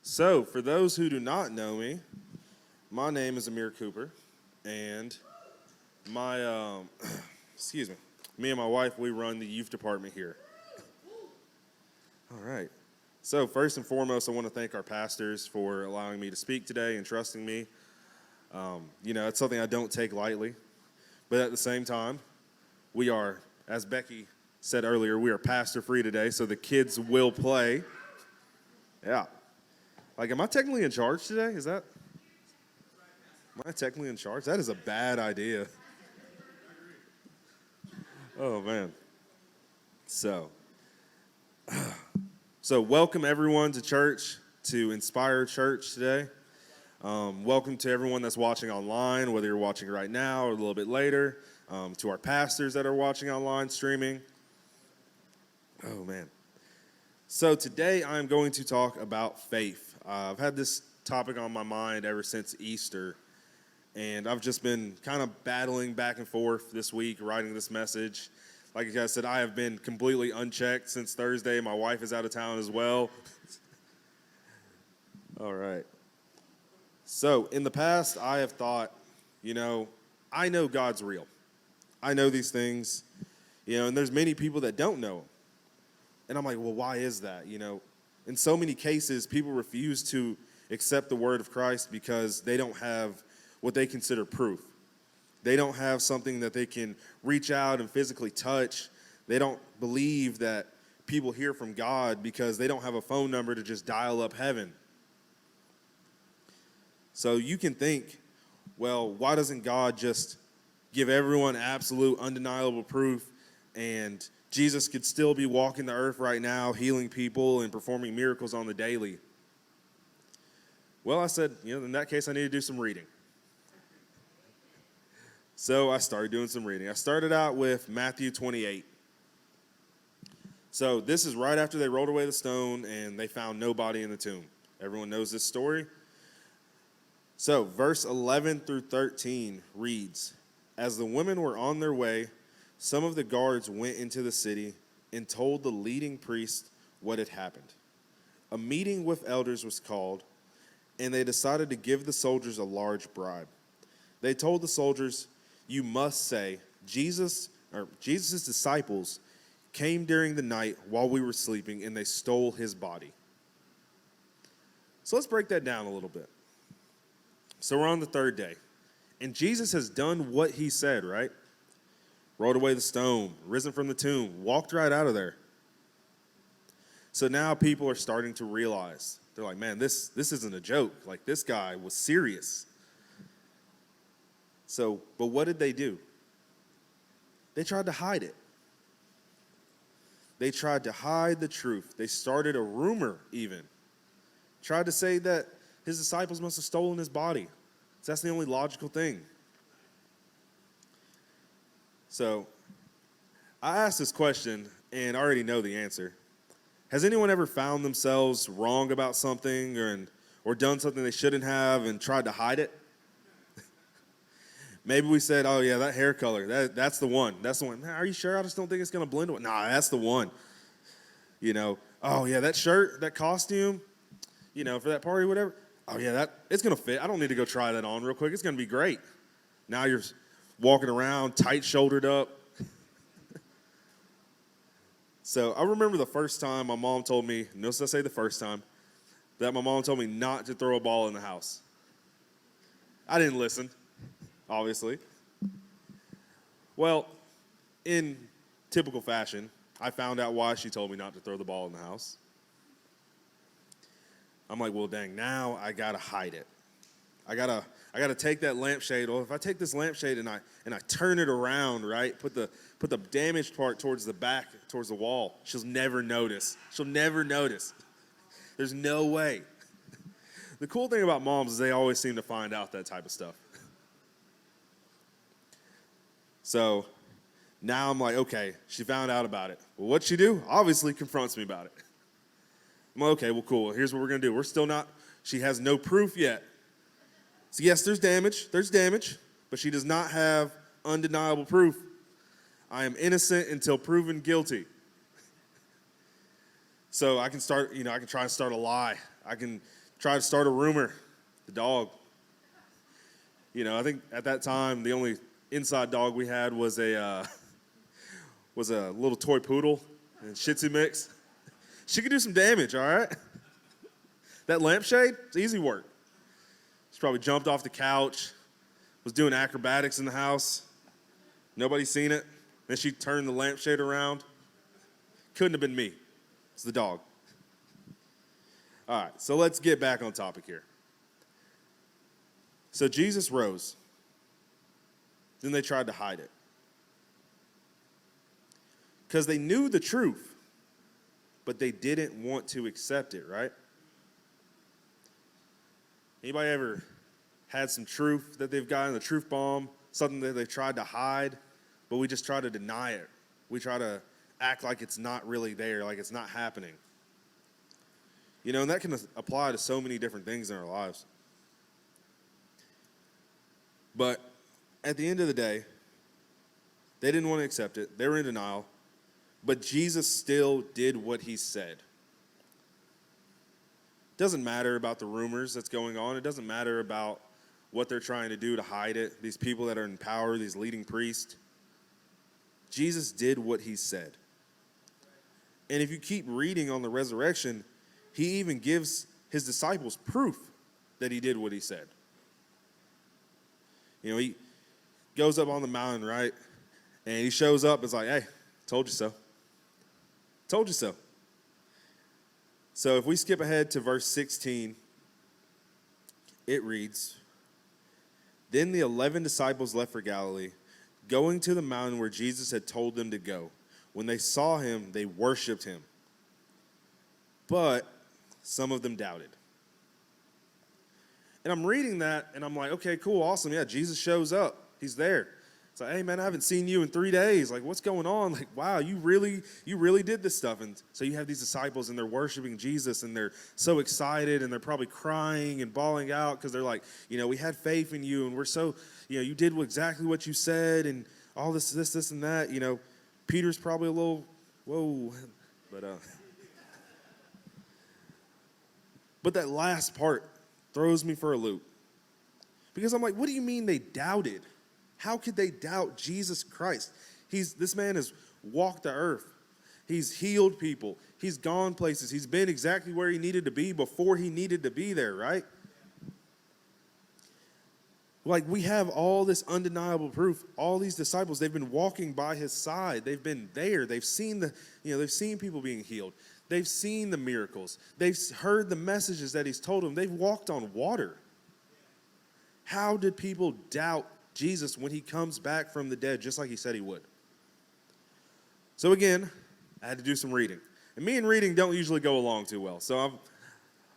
So, for those who do not know me, my name is Amir Cooper, and my, excuse me and my wife, we run the youth department here. All right. So, first and foremost, I want to thank our pastors for allowing me to speak today and trusting me. It's something I don't take lightly, but at the same time, we are, as Becky said earlier, we are pastor-free today, so the kids will play. Yeah. Am I technically in charge today? Am I technically in charge? That is a bad idea. Oh, man. So welcome everyone to church, to In.spired Church today. Welcome to everyone that's watching online, whether you're watching right now or a little bit later. To our pastors that are watching online, streaming. Oh, man. So today I'm going to talk about faith. I've had this topic on my mind ever since Easter, and I've just been kind of battling back and forth this week, writing this message. Like you guys said, I have been completely unchecked since Thursday. My wife is out of town as well. All right. So in the past, I have thought, I know God's real. I know these things, and there's many people that don't know him. And I'm like, well, why is that? In so many cases, people refuse to accept the word of Christ because they don't have what they consider proof. They don't have something that they can reach out and physically touch. They don't believe that people hear from God because they don't have a phone number to just dial up heaven. So you can think, well, why doesn't God just give everyone absolute, undeniable proof, and Jesus could still be walking the earth right now, healing people and performing miracles on the daily? Well, I said, in that case, I need to do some reading. So I started doing some reading. I started out with Matthew 28. So this is right after they rolled away the stone and they found nobody in the tomb. Everyone knows this story. So verse 11 through 13 reads, "As the women were on their way, some of the guards went into the city and told the leading priest what had happened. A meeting with elders was called, and they decided to give the soldiers a large bribe. They told the soldiers, 'You must say, Jesus' disciples came during the night while we were sleeping, and they stole his body.'" So let's break that down a little bit. So we're on the third day, and Jesus has done what he said, right? Rolled away the stone, risen from the tomb, walked right out of there. So now people are starting to realize, they're like, man, this isn't a joke. This guy was serious. So, but what did they do? They tried to hide it. They tried to hide the truth. They started a rumor even. Tried to say that his disciples must have stolen his body. So that's the only logical thing. So I asked this question, and I already know the answer. Has anyone ever found themselves wrong about something or done something they shouldn't have and tried to hide it? Maybe we said, oh, yeah, that hair color, that's the one. That's the one. Man, are you sure? I just don't think it's going to blend with. Nah, that's the one. Oh, yeah, that shirt, that costume, for that party, whatever. Oh, yeah, it's going to fit. I don't need to go try that on real quick. It's going to be great. Now you're walking around tight-shouldered up. So I remember the first time my mom told me, notice I say the first time, that my mom told me not to throw a ball in the house. I didn't listen, obviously. Well, in typical fashion, I found out why she told me not to throw the ball in the house. I'm like, well, dang, now I gotta hide it. I gotta take that lampshade. Well, if I take this lampshade and I turn it around, right, put the damaged part towards the back, towards the wall, she'll never notice. She'll never notice. There's no way. The cool thing about moms is they always seem to find out that type of stuff. So now I'm like, okay, she found out about it. Well, what'd she do? Obviously confronts me about it. I'm like, okay, well, cool. Here's what we're going to do. She has no proof yet. So yes, there's damage, but she does not have undeniable proof. I am innocent until proven guilty. So I can try and start a lie. I can Tried to start a rumor. The dog. I think at that time the only inside dog we had was a little toy poodle and Shih Tzu mix. She could do some damage, all right? That lampshade, it's easy work. She probably jumped off the couch, was doing acrobatics in the house. Nobody seen it. Then she turned the lampshade around. Couldn't have been me. It's the dog. All right, so let's get back on topic here. So Jesus rose. Then they tried to hide it. Because they knew the truth, but they didn't want to accept it, right? Anybody ever had some truth that they've gotten, a truth bomb, something that they've tried to hide, but we just try to deny it? We try to act like it's not really there, like it's not happening. And that can apply to so many different things in our lives. But at the end of the day, they didn't want to accept it. They were in denial. But Jesus still did what he said. It doesn't matter about the rumors that's going on. It doesn't matter about what they're trying to do to hide it. These people that are in power, these leading priests. Jesus did what he said. And if you keep reading on the resurrection, he even gives his disciples proof that he did what he said. He goes up on the mountain, right? And he shows up. It's like, hey, told you so. Told you so. So if we skip ahead to verse 16, it reads, Then the 11 disciples left for Galilee, going to the mountain where Jesus had told them to go. When they saw him, they worshiped him. But some of them doubted. And I'm reading that, and I'm like, okay, cool, awesome. Yeah, Jesus shows up. He's there. It's like, hey, man, I haven't seen you in 3 days. Like, what's going on? Like, wow, you really did this stuff. And so you have these disciples, and they're worshiping Jesus, and they're so excited, and they're probably crying and bawling out because they're like, we had faith in you, and we're so, you did exactly what you said, and all this, and that. Peter's probably a little, whoa. But that last part throws me for a loop. Because I'm like, what do you mean they doubted? How could they doubt Jesus Christ? This man has walked the earth. He's healed people. He's gone places. He's been exactly where he needed to be before he needed to be there, right? Like, we have all this undeniable proof. All these disciples, they've been walking by his side. They've been there. They've seen they've seen people being healed. They've seen the miracles. They've heard the messages that he's told them. They've walked on water. How did people doubt Jesus when he comes back from the dead, just like he said he would? So again, I had to do some reading. And me and reading don't usually go along too well. So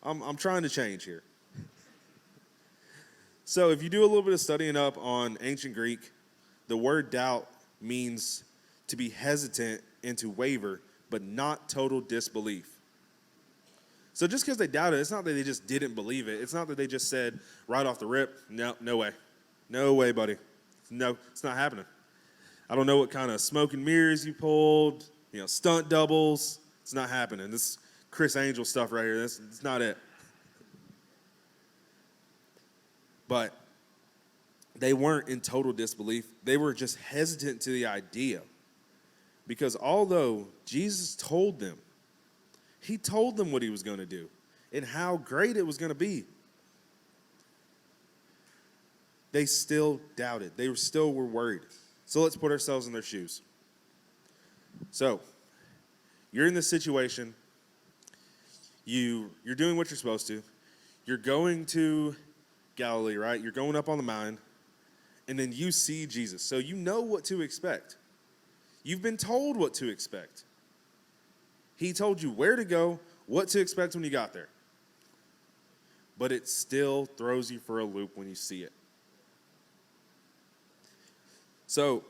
I'm trying to change here. So if you do a little bit of studying up on ancient Greek, the word doubt means to be hesitant and to waver, but not total disbelief. So just because they doubted, it's not that they just didn't believe it. It's not that they just said right off the rip, no way. No way, buddy. No, it's not happening. I don't know what kind of smoke and mirrors you pulled, stunt doubles. It's not happening. This Chris Angel stuff right here, it's not it. But they weren't in total disbelief. They were just hesitant to the idea. Because although Jesus told them, he told them what he was going to do and how great it was going to be, they still doubted. They were worried. So let's put ourselves in their shoes. So you're in this situation. You're doing what you're supposed to. You're going to Galilee, right? You're going up on the mountain, and then you see Jesus. So you know what to expect. You've been told what to expect. He told you where to go, what to expect when you got there. But it still throws you for a loop when you see it. So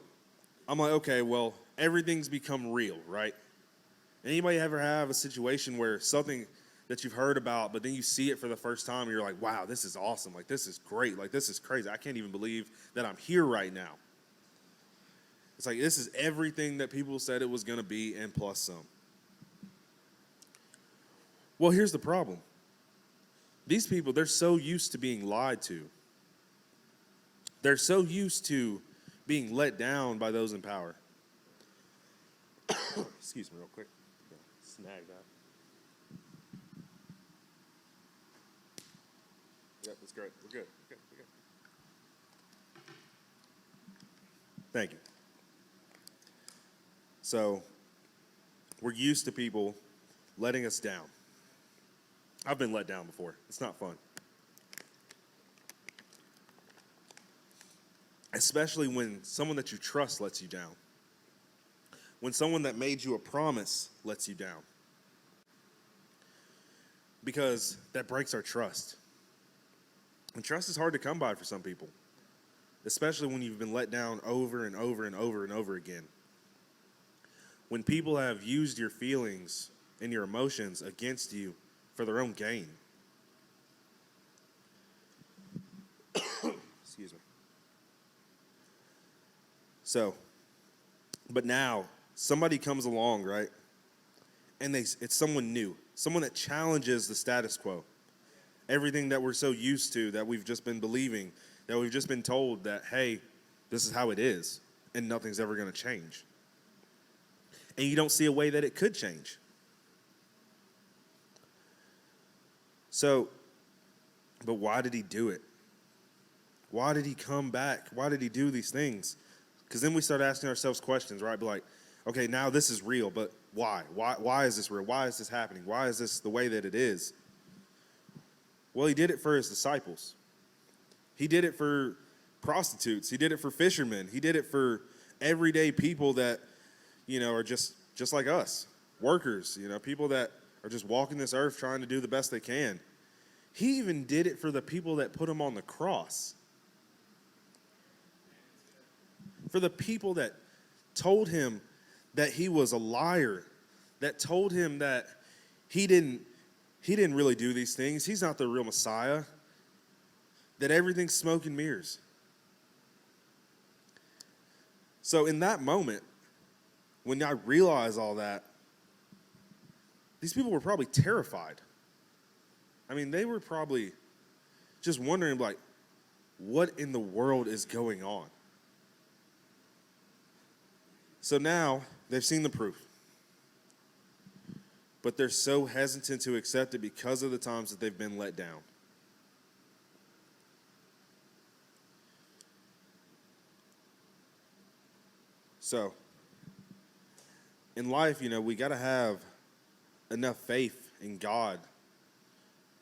I'm like, okay, well, everything's become real, right? Anybody ever have a situation where something that you've heard about, but then you see it for the first time, and you're like, wow, this is awesome. Like, this is great. Like, this is crazy. I can't even believe that I'm here right now. It's like, this is everything that people said it was going to be and plus some. Well, here's the problem. These people, they're so used to being lied to. They're so used to being let down by those in power. Excuse me real quick. Snag that. Yep, that's great. We're good. We're good. Thank you. So, we're used to people letting us down. I've been let down before. It's not fun. Especially when someone that you trust lets you down. When someone that made you a promise lets you down. Because that breaks our trust. And trust is hard to come by for some people. Especially when you've been let down over and over and over and over again. When people have used your feelings and your emotions against you for their own gain. Excuse me. So, but now, somebody comes along, right? And it's someone new. Someone that challenges the status quo. Everything that we're so used to, that we've just been believing, that we've just been told that, hey, this is how it is, and nothing's ever going to change. And you don't see a way that it could change. So, but why did he do it? Why did he come back? Why did he do these things? Because then we start asking ourselves questions, right? Be like, okay, now this is real, but why? Why is this real? Why is this happening? Why is this the way that it is? Well, he did it for his disciples. He did it for prostitutes. He did it for fishermen. He did it for everyday people that, are just like us, workers, people that are just walking this earth trying to do the best they can. He even did it for the people that put him on the cross. For the people that told him that he was a liar, that told him that he didn't really do these things. He's not the real Messiah. That everything's smoke and mirrors. So in that moment, when I realized all that, these people were probably terrified. I mean, they were probably just wondering, like, what in the world is going on? So now they've seen the proof. But they're so hesitant to accept it because of the times that they've been let down. So, in life, we got to have enough faith in God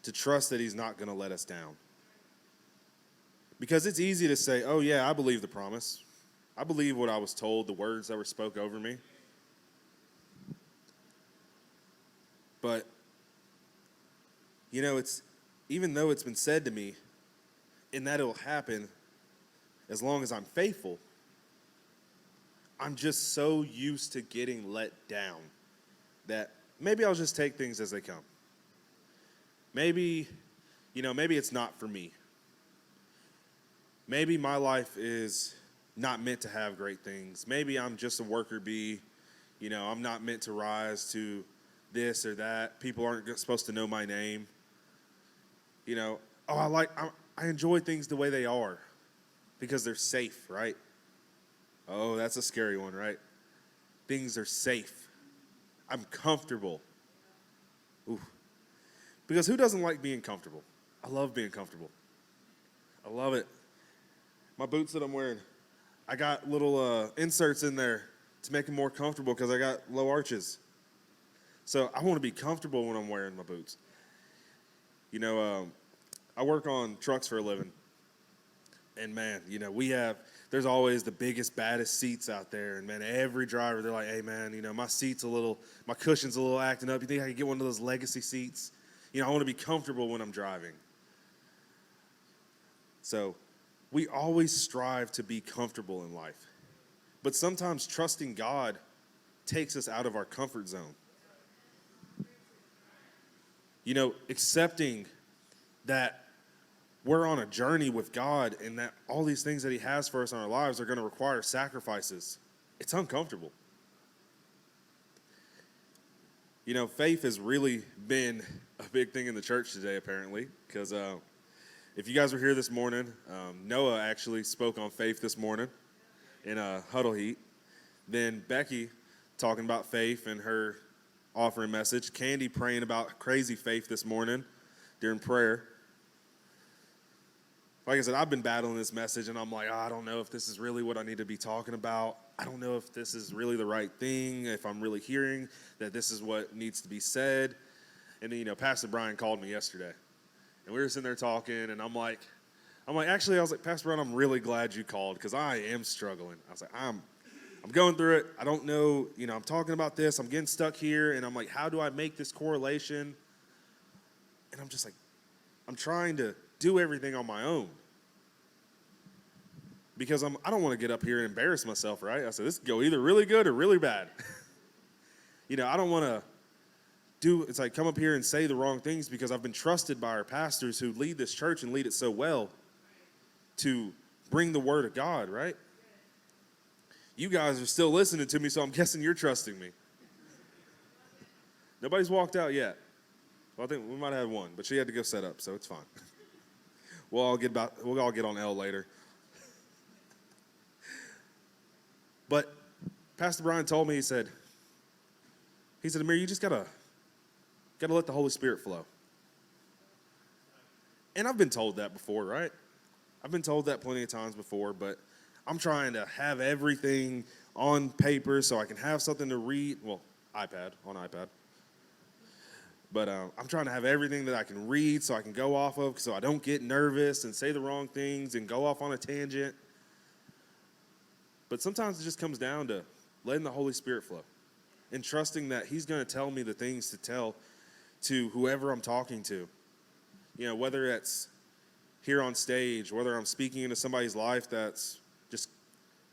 to trust that he's not going to let us down. Because it's easy to say, oh yeah, I believe the promise. I believe what I was told, the words that were spoke over me. But, it's even though it's been said to me, and that it'll happen as long as I'm faithful, I'm just so used to getting let down that maybe I'll just take things as they come. Maybe it's not for me. Maybe my life is not meant to have great things. Maybe I'm just a worker bee. I'm not meant to rise to this or that. People aren't supposed to know my name. I enjoy things the way they are because they're safe, right? Oh, that's a scary one, right? Things are safe. I'm comfortable. Ooh. Because who doesn't like being comfortable? I love being comfortable. I love it. My boots that I'm wearing, I got little inserts in there to make them more comfortable because I got low arches. So I want to be comfortable when I'm wearing my boots. I work on trucks for a living. And man, there's always the biggest, baddest seats out there. And man, every driver, they're like, hey man, my cushion's a little acting up. You think I could get one of those legacy seats? I want to be comfortable when I'm driving. So we always strive to be comfortable in life. But sometimes trusting God takes us out of our comfort zone. Accepting that we're on a journey with God and that all these things that he has for us in our lives are going to require sacrifices. It's uncomfortable. Faith has really been a big thing in the church today, apparently, because if you guys were here this morning, Noah actually spoke on faith this morning in a huddle heat. Then Becky talking about faith and her offering message. Candy praying about crazy faith this morning during prayer. Like I said, I've been battling this message, and I'm like, I don't know if this is really what I need to be talking about. I don't know if this is really the right thing, if I'm really hearing that this is what needs to be said. And then, Pastor Brian called me yesterday, and we were sitting there talking, and I'm like, actually, I was like, Pastor Brian, I'm really glad you called because I am struggling. I was like, I'm going through it. I don't know, I'm talking about this. I'm getting stuck here, and I'm like, how do I make this correlation? And I'm just like, I'm trying to do everything on my own because I don't want to get up here and embarrass myself, right? I said, this could go either really good or really bad. I don't want to it's like come up here and say the wrong things because I've been trusted by our pastors who lead this church and lead it so well to bring the word of God, right? You guys are still listening to me, so I'm guessing you're trusting me. Nobody's walked out yet. Well, I think we might have had one, but she had to go set up, so it's fine. We'll all get on L later. But Pastor Brian told me, he said, Amir, you just gotta let the Holy Spirit flow. And I've been told that before, right? I've been told that plenty of times before, but I'm trying to have everything on paper so I can have something to read. Well, on iPad. But I'm trying to have everything that I can read so I can go off of so I don't get nervous and say the wrong things and go off on a tangent. But sometimes it just comes down to letting the Holy Spirit flow and trusting that he's going to tell me the things to tell to whoever I'm talking to. Whether it's here on stage, whether I'm speaking into somebody's life that's just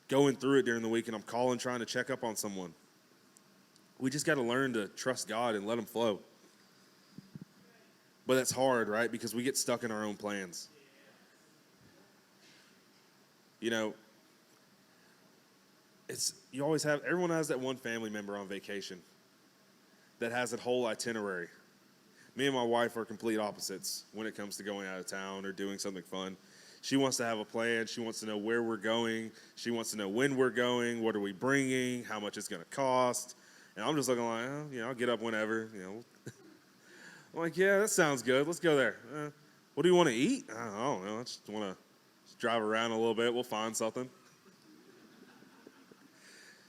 going through it during the week and I'm calling trying to check up on someone. We just got to learn to trust God and let him flow. But that's hard, right? Because we get stuck in our own plans. Everyone has that one family member on vacation that has that whole itinerary. Me and my wife are complete opposites when it comes to going out of town or doing something fun. She wants to have a plan. She wants to know where we're going. She wants to know when we're going, what are we bringing, how much it's going to cost. And I'm just looking like, I'll get up whenever, I'm like, yeah, that sounds good. Let's go there. What do you want to eat? I don't know. I just want to drive around a little bit. We'll find something.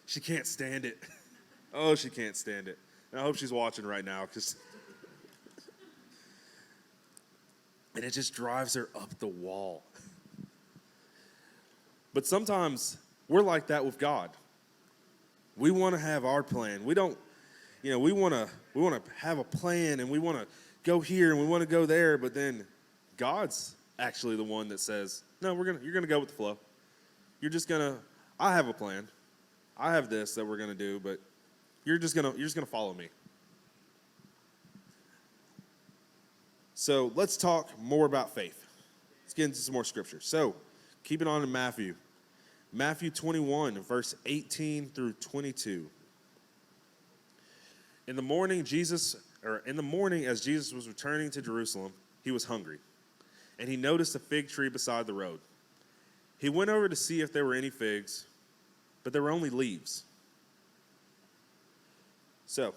She can't stand it. Oh, she can't stand it. And I hope she's watching right now and it just drives her up the wall. But sometimes we're like that with God. We want to have our plan. We don't. We want to have a plan and we want to go here and we want to go there, but then God's actually the one that says, no, you're going to go with the flow. I have a plan. I have this that we're going to do, but you're just going to follow me. So let's talk more about faith. Let's get into some more scripture. So keep it on in Matthew. Matthew 21, verse 18 through 22. In the morning, as Jesus was returning to Jerusalem, he was hungry, and he noticed a fig tree beside the road. He went over to see if there were any figs, but there were only leaves. So,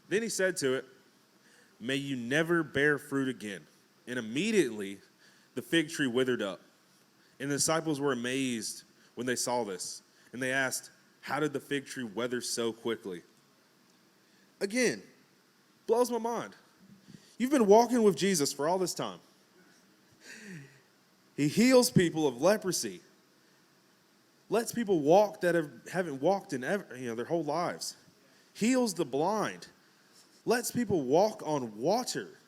then he said to it, "May you never bear fruit again." And immediately the fig tree withered up. And the disciples were amazed when they saw this, and they asked, "How did the fig tree wither so quickly?" Again, blows my mind. You've been walking with Jesus for all this time. He heals people of leprosy. Lets people walk that haven't walked in their whole lives. Heals the blind. Lets people walk on water.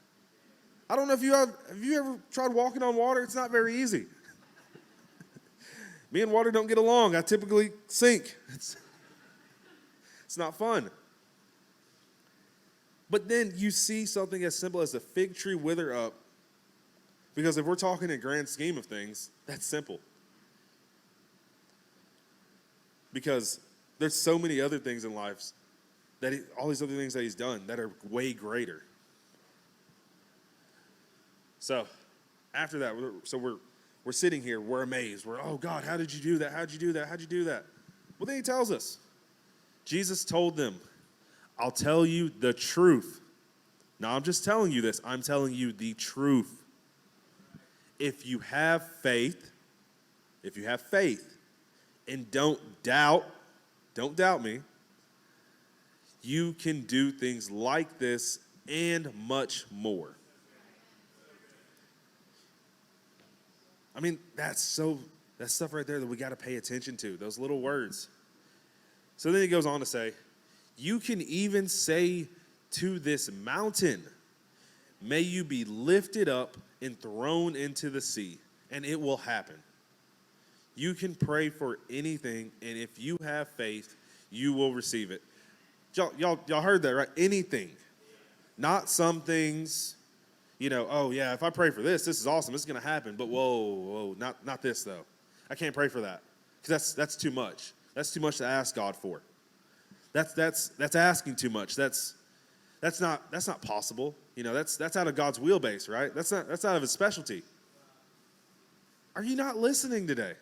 I don't know if have you ever tried walking on water? It's not very easy. Me and water don't get along. I typically sink. It's not fun. But then you see something as simple as a fig tree wither up. Because if we're talking in grand scheme of things, that's simple. Because there's so many other things in life all these other things that he's done that are way greater. So after that, we're sitting here, we're amazed. We're, oh God, how did you do that? How'd you do that? How'd you do that? Well, then he tells us. Jesus told them, I'll tell you the truth. Now, I'm just telling you this. I'm telling you the truth. If you have faith, and don't doubt me, you can do things like this and much more. I mean, that's stuff right there that we got to pay attention to, those little words. So then he goes on to say, you can even say to this mountain, may you be lifted up and thrown into the sea, and it will happen. You can pray for anything, and if you have faith, you will receive it. Y'all heard that, right? Anything. Not some things, oh yeah, if I pray for this is awesome, this is going to happen. But whoa, not this though. I can't pray for that because that's too much. That's too much to ask God for. That's asking too much. That's not possible. That's out of God's wheelbase, right? That's out of his specialty. Are you not listening today?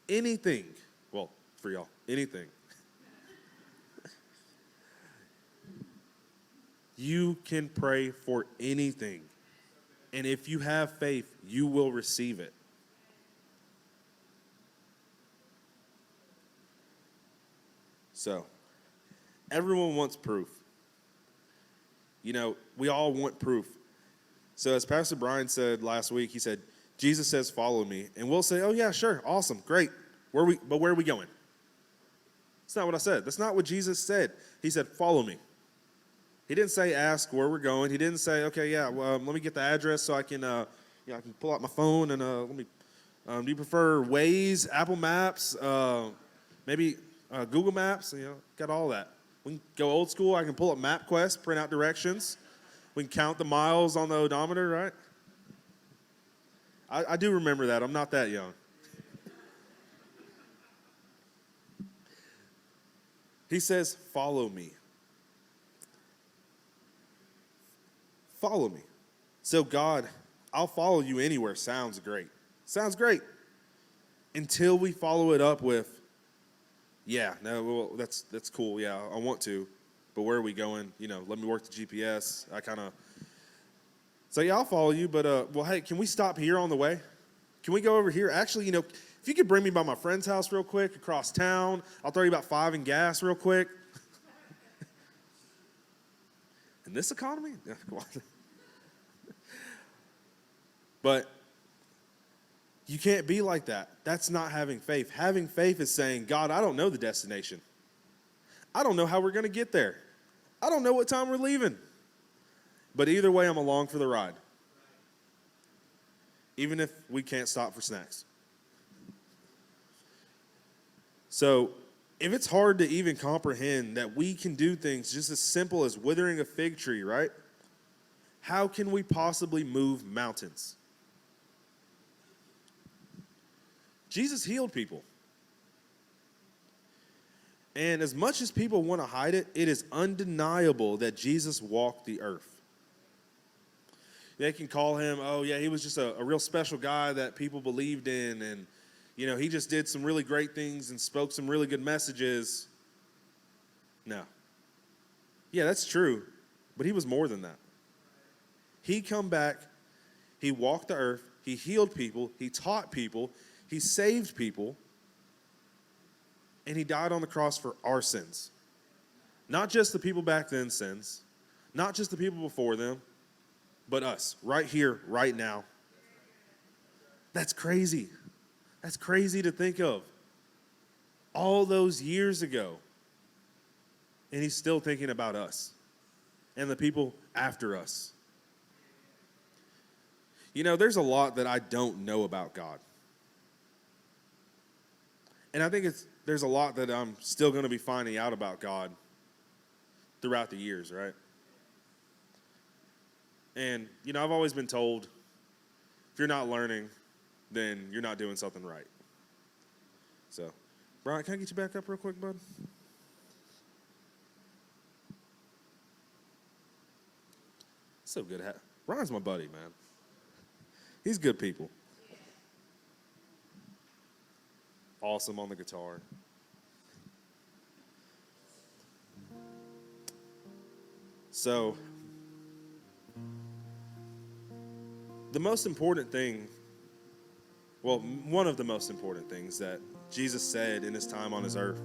Anything. Well, for y'all, anything. You can pray for anything. And if you have faith, you will receive it. So, everyone wants proof. We all want proof. So as Pastor Brian said last week, he said, Jesus says, follow me. And we'll say, oh yeah, sure, awesome, great. But where are we going? That's not what I said. That's not what Jesus said. He said, follow me. He didn't say ask where we're going. He didn't say, okay, yeah, well, let me get the address so I can pull out my phone and do you prefer Waze, Apple Maps, maybe Google Maps? Got all that. We can go old school. I can pull up MapQuest, print out directions. We can count the miles on the odometer, right? I do remember that. I'm not that young. He says, follow me. Follow me. So God, I'll follow you anywhere sounds great. Sounds great. Until we follow it up with, yeah, no, well, that's cool. Yeah, I want to. But where are we going? Let me work the GPS. So yeah, I'll follow you. But, well, hey, can we stop here on the way? Can we go over here? Actually, if you could bring me by my friend's house real quick across town, I'll throw you about $5 in gas real quick. In this economy? Yeah, come on. But you can't be like that. That's not having faith. Having faith is saying, God, I don't know the destination. I don't know how we're going to get there. I don't know what time we're leaving. But either way, I'm along for the ride. Even if we can't stop for snacks. So, if it's hard to even comprehend that we can do things just as simple as withering a fig tree, right? How can we possibly move mountains? Jesus healed people. And as much as people want to hide it, it is undeniable that Jesus walked the earth. They can call him, oh yeah, he was just a real special guy that people believed in, and he just did some really great things and spoke some really good messages. No. Yeah, that's true, but he was more than that. He come back, he walked the earth, he healed people, he taught people, he saved people, and he died on the cross for our sins. Not just the people back then's sins, not just the people before them, but us, right here, right now. That's crazy. That's crazy to think of. All those years ago. And he's still thinking about us and the people after us. There's a lot that I don't know about God. And I think there's a lot that I'm still going to be finding out about God throughout the years, right? And, I've always been told, if you're not learning, then you're not doing something right. So, Brian, can I get you back up real quick, bud? So good. Ryan's my buddy, man. He's good people. Awesome on the guitar. So, the most important thing, well, one of the most important things that Jesus said in his time on his earth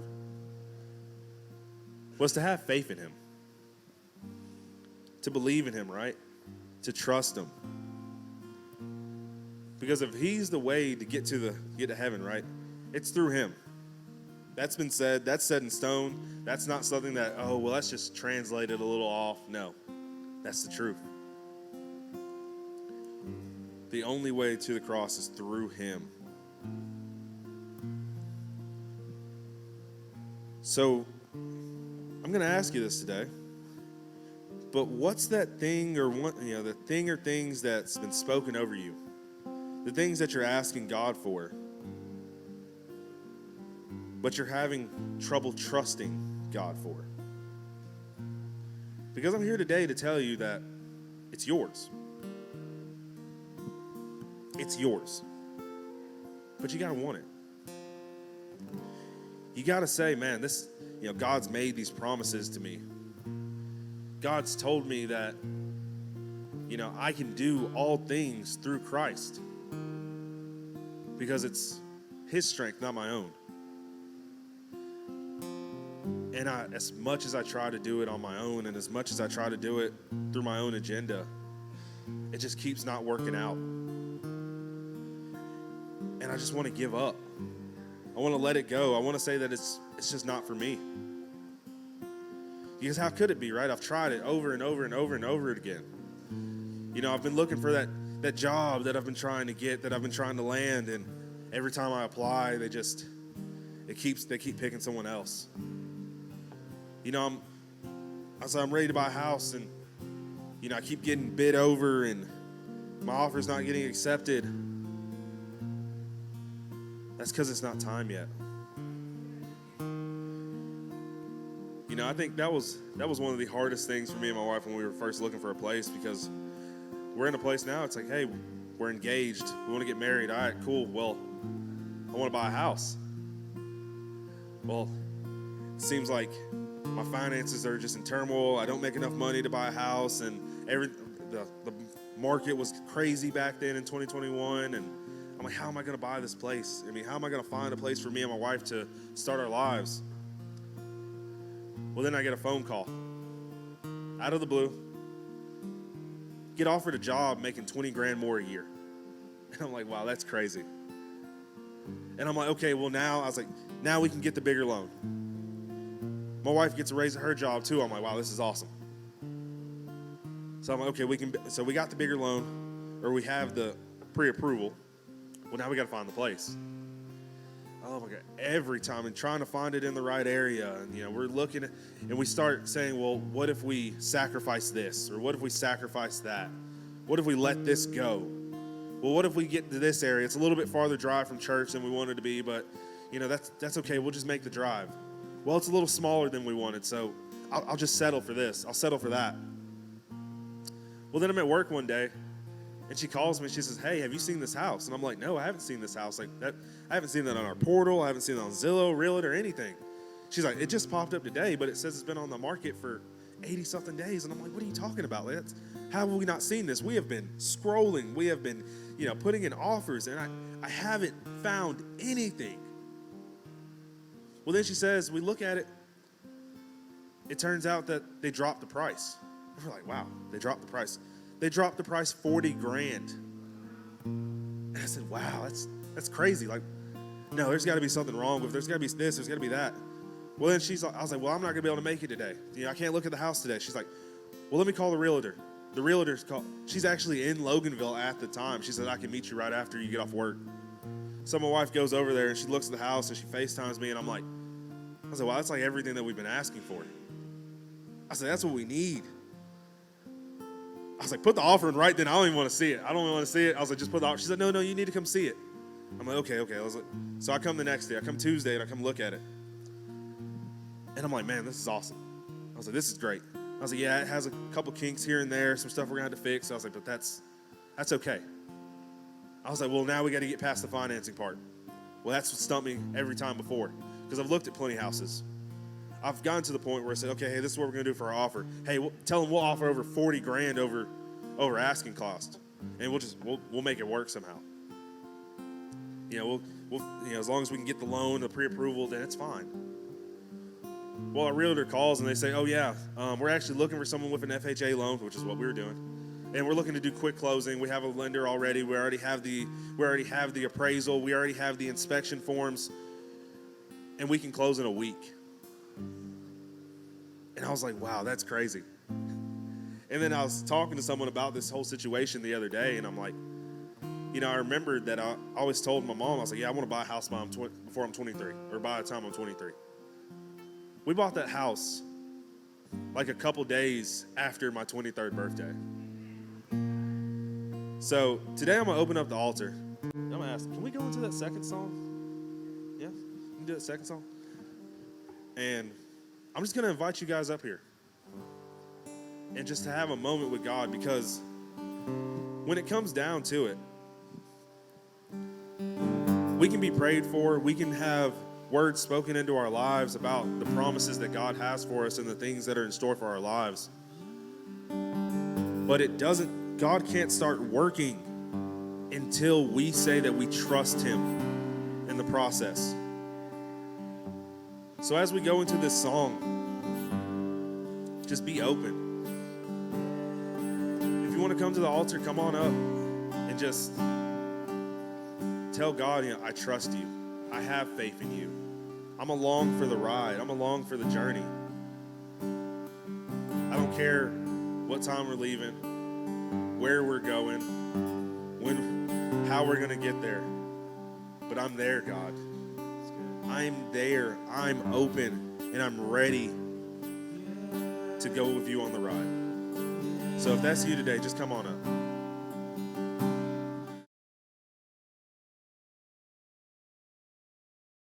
was to have faith in him, to believe in him, right? To trust him. Because if he's the way to get to heaven, right? It's through him. That's been said. That's set in stone. That's not something that, oh, well, let's just translate it a little off. No, that's the truth. The only way to the cross is through him. So, I'm going to ask you this today. But what's that thing the thing or things that's been spoken over you? The things that you're asking God for, but you're having trouble trusting God for. Because I'm here today to tell you that it's yours. It's yours. But you got to want it. You got to say, man, this, God's made these promises to me. God's told me that, I can do all things through Christ. Because it's his strength, not my own. And as much as I try to do it on my own, and as much as I try to do it through my own agenda, it just keeps not working out. And I just want to give up. I want to let it go. I want to say that it's just not for me. Because how could it be, right? I've tried it over and over and over and over again. I've been looking for that job that I've been trying to get, that I've been trying to land, and every time I apply, they keep picking someone else. I'm ready to buy a house, and I keep getting bid over, and my offer's not getting accepted. That's because it's not time yet. I think that was one of the hardest things for me and my wife when we were first looking for a place, because we're in a place now. It's like, hey, we're engaged. We want to get married. All right, cool. Well, I want to buy a house. Well, it seems like my finances are just in turmoil. I don't make enough money to buy a house, and the market was crazy back then in 2021. And I'm like, how am I going to buy this place? How am I going to find a place for me and my wife to start our lives? Well, then I get a phone call out of the blue. Get offered a job making 20 grand more a year. And I'm like, wow, that's crazy. And I'm like, okay, well now we can get the bigger loan. My wife gets a raise at her job too. I'm like, wow, this is awesome. So I'm like, okay, we got the bigger loan, or we have the pre-approval. Well, now we got to find the place. Oh my God, every time, and trying to find it in the right area. And, we're looking at, and we start saying, well, what if we sacrifice this? Or what if we sacrifice that? What if we let this go? Well, what if we get to this area? It's a little bit farther drive from church than we wanted to be, but, that's okay. We'll just make the drive. Well, it's a little smaller than we wanted, so I'll just settle for this. I'll settle for that. Well, then I'm at work one day, and she calls me. She says, hey, have you seen this house? And I'm like, no, I haven't seen this house. Like that, I haven't seen that on our portal. I haven't seen it on Zillow, Realtor, or anything. She's like, it just popped up today, but it says it's been on the market for 80-something days. And I'm like, what are you talking about? Like, how have we not seen this? We have been scrolling. We have been, putting in offers, and I haven't found anything. Well, then she says, we look at it. It turns out that they dropped the price. We're like, wow, they dropped the price. They dropped the price 40 grand. And I said, wow, that's crazy. Like, no, there's got to be something wrong. If there's got to be this, there's got to be that. Well, then I was like, well, I'm not going to be able to make it today. I can't look at the house today. She's like, well, let me call the realtor. The realtor's called. She's actually in Loganville at the time. She said, I can meet you right after you get off work. So my wife goes over there, and she looks at the house, and she FaceTimes me, and I was like, wow, that's like everything that we've been asking for. I said, that's what we need. I was like, put the offer in right then. I don't even want to see it. I don't even want to see it. I was like, just put the offer. She said, no, you need to come see it. I'm like, okay. I was like, so I come the next day. I come Tuesday, and I come look at it. And I'm like, man, this is awesome. I was like, this is great. I was like, yeah, it has a couple kinks here and there, some stuff we're going to have to fix. I was like, but that's okay. I was like, well, now we got to get past the financing part. Well, that's what stumped me every time before, because I've looked at plenty of houses. I've gotten to the point where I said, okay, hey, this is what we're going to do for our offer. Hey, tell them we'll offer over 40 grand over asking cost, and we'll make it work somehow. We'll as long as we can get the loan, the pre-approval, then it's fine. Well, our realtor calls and they say, oh yeah, we're actually looking for someone with an FHA loan, which is what we were doing, and we're looking to do quick closing. We have a lender already. We already have the appraisal. We already have the inspection forms, and we can close in a week. And I was like, wow, that's crazy. And then I was talking to someone about this whole situation the other day, and I'm like, I remembered that I always told my mom, I was like, yeah, I want to buy a house before I'm 23, or by the time I'm 23. We bought that house like a couple days after my 23rd birthday. So today I'm going to open up the altar. I'm going to ask, can we go into that second song? Yeah? Can we do that second song? And I'm just going to invite you guys up here and just to have a moment with God, because when it comes down to it, we can be prayed for, we can have words spoken into our lives about the promises that God has for us and the things that are in store for our lives. But God can't start working until we say that we trust Him in the process. So as we go into this song, just be open. If you want to come to the altar, come on up and just tell God, I trust you. I have faith in you. I'm along for the ride. I'm along for the journey. I don't care what time we're leaving, where we're going, how we're going to get there. But I'm there, God. I'm there. I'm open, and I'm ready to go with you on the ride. So if that's you today, just come on up.